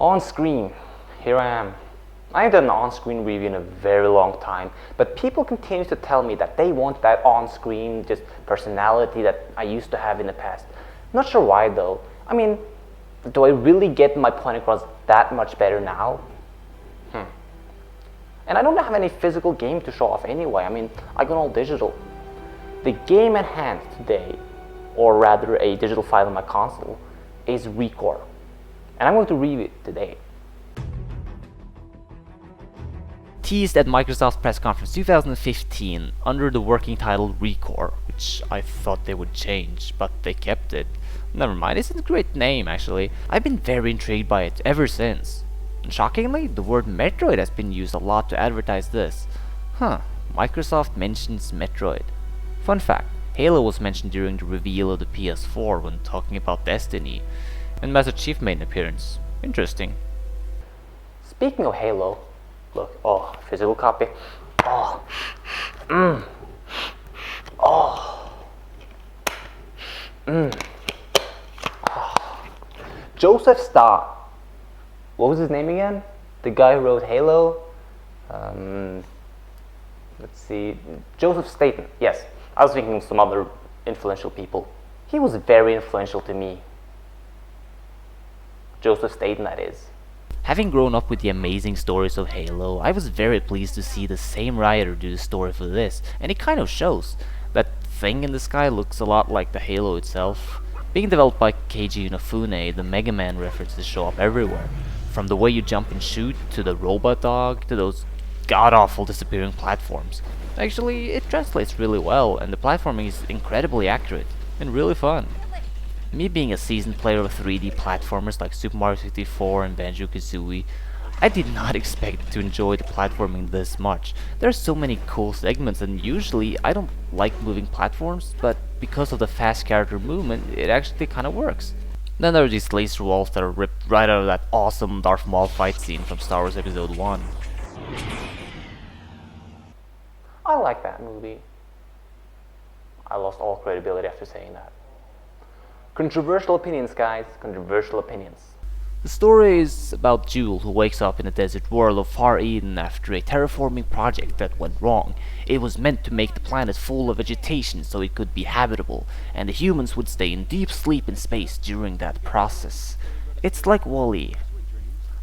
On screen, here I am. I haven't done an on-screen review in a very long time, but people continue to tell me that they want that on-screen just personality that I used to have in the past. Not sure why though. I mean, do I really get my point across that much better now? And I don't have any physical game to show off anyway. I mean, I got all digital. The game at hand today, or rather a digital file on my console, is ReCore. And I'm going to review it today. Teased at Microsoft's press conference 2015 under the working title ReCore, which I thought they would change, but they kept it. Never mind, it's a great name actually. I've been very intrigued by it ever since. And shockingly, the word Metroid has been used a lot to advertise this. Microsoft mentions Metroid. Fun fact, Halo was mentioned during the reveal of the PS4 when talking about Destiny, and Master Chief made an appearance. Interesting. Speaking of Halo, look, oh, physical copy. Joseph Starr. What was his name again? The guy who wrote Halo? Let's see. Joseph Staten. Yes, I was thinking of some other influential people. He was very influential to me. Joseph Staten, that is. Having grown up with the amazing stories of Halo, I was very pleased to see the same writer do the story for this, and it kind of shows. That thing in the sky looks a lot like the Halo itself. Being developed by Keiji Inafune, the Mega Man references show up everywhere. From the way you jump and shoot, to the robot dog, to those god-awful disappearing platforms. Actually, it translates really well, and the platforming is incredibly accurate, and really fun. Me being a seasoned player of 3D platformers like Super Mario 64 and Banjo-Kazooie, I did not expect to enjoy the platforming this much. There are so many cool segments, and usually I don't like moving platforms, but because of the fast character movement, it actually kinda works. Then there are these laser walls that are ripped right out of that awesome Darth Maul fight scene from Star Wars Episode 1. I like that movie. I lost all credibility after saying that. Controversial opinions, guys. Controversial opinions. The story is about Jewel, who wakes up in the desert world of Far Eden after a terraforming project that went wrong. It was meant to make the planet full of vegetation so it could be habitable, and the humans would stay in deep sleep in space during that process. It's like WALL-E.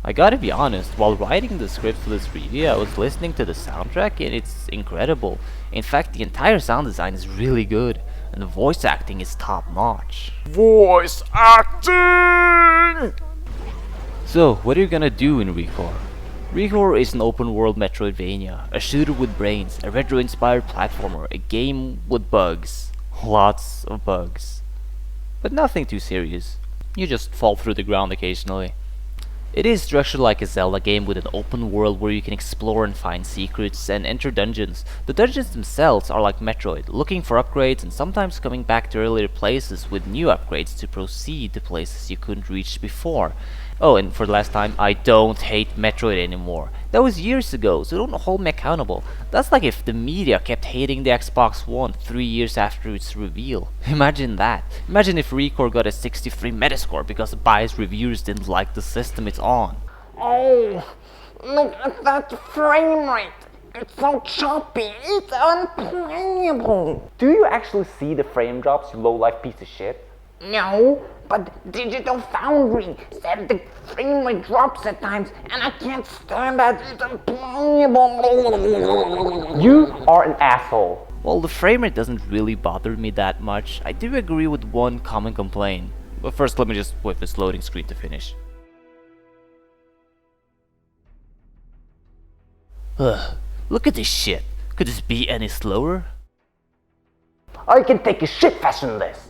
I gotta be honest, while writing the script for this review, I was listening to the soundtrack and it's incredible. In fact, the entire sound design is really good, and the voice acting is top notch. Voice acting! So, what are you gonna do in ReCore? ReCore is an open-world Metroidvania, a shooter with brains, a retro-inspired platformer, a game with bugs. Lots of bugs. But nothing too serious. You just fall through the ground occasionally. It is structured like a Zelda game with an open world where you can explore and find secrets and enter dungeons. The dungeons themselves are like Metroid, looking for upgrades and sometimes coming back to earlier places with new upgrades to proceed to places you couldn't reach before. Oh, and for the last time, I don't hate Metroid anymore. That was years ago, so don't hold me accountable. That's like if the media kept hating the Xbox One 3 years after its reveal. Imagine that. Imagine if ReCore got a 63 Metascore because biased reviewers didn't like the system it's on. Oh, look at that frame rate. It's so choppy. It's unplayable. Do you actually see the frame drops, you low-life piece of shit? No, but Digital Foundry said the frame rate drops at times, and I can't stand that. It's unplayable. You are an asshole. While the frame rate doesn't really bother me that much, I do agree with one common complaint. But first, let me just wait for this loading screen to finish. Look at this shit. Could this be any slower? I can take a shit faster than this.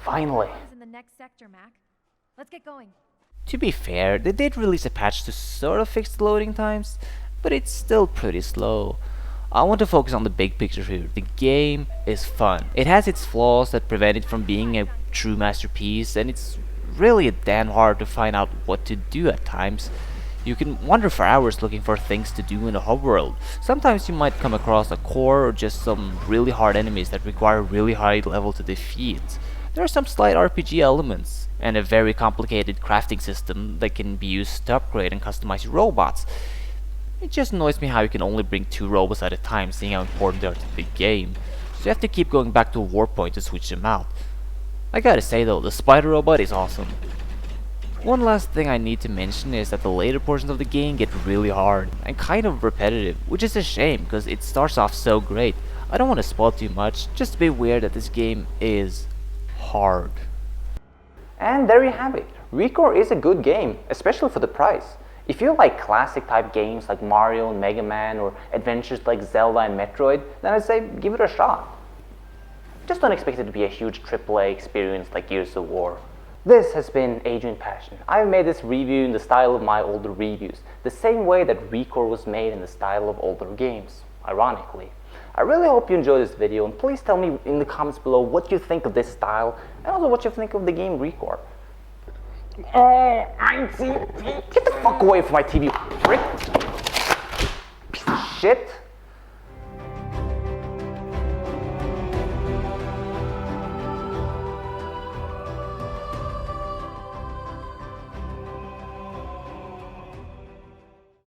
Finally. In the next sector, Mac. Let's get going. To be fair, they did release a patch to sort of fix the loading times, but it's still pretty slow. I want to focus on the big picture here. The game is fun. It has its flaws that prevent it from being a true masterpiece, and it's really damn hard to find out what to do at times. You can wander for hours looking for things to do in the hub world. Sometimes you might come across a core or just some really hard enemies that require really high level to defeat. There are some slight RPG elements, and a very complicated crafting system that can be used to upgrade and customize your robots. It just annoys me how you can only bring 2 robots at a time, seeing how important they are to the game, so you have to keep going back to a warp point to switch them out. I gotta say though, the spider robot is awesome. One last thing I need to mention is that the later portions of the game get really hard and kind of repetitive, which is a shame because it starts off so great. I don't want to spoil too much, just be aware that this game is hard. And there you have it. ReCore is a good game, especially for the price. If you like classic type games like Mario and Mega Man or adventures like Zelda and Metroid, then I'd say give it a shot. Just don't expect it to be a huge AAA experience like Gears of War. This has been Adrian Passion. I've made this review in the style of my older reviews, the same way that ReCore was made in the style of older games, ironically. I really hope you enjoyed this video, and please tell me in the comments below what you think of this style, and also what you think of the game ReCore. Oh, I see. Get the fuck away from my TV, prick! Piece of shit!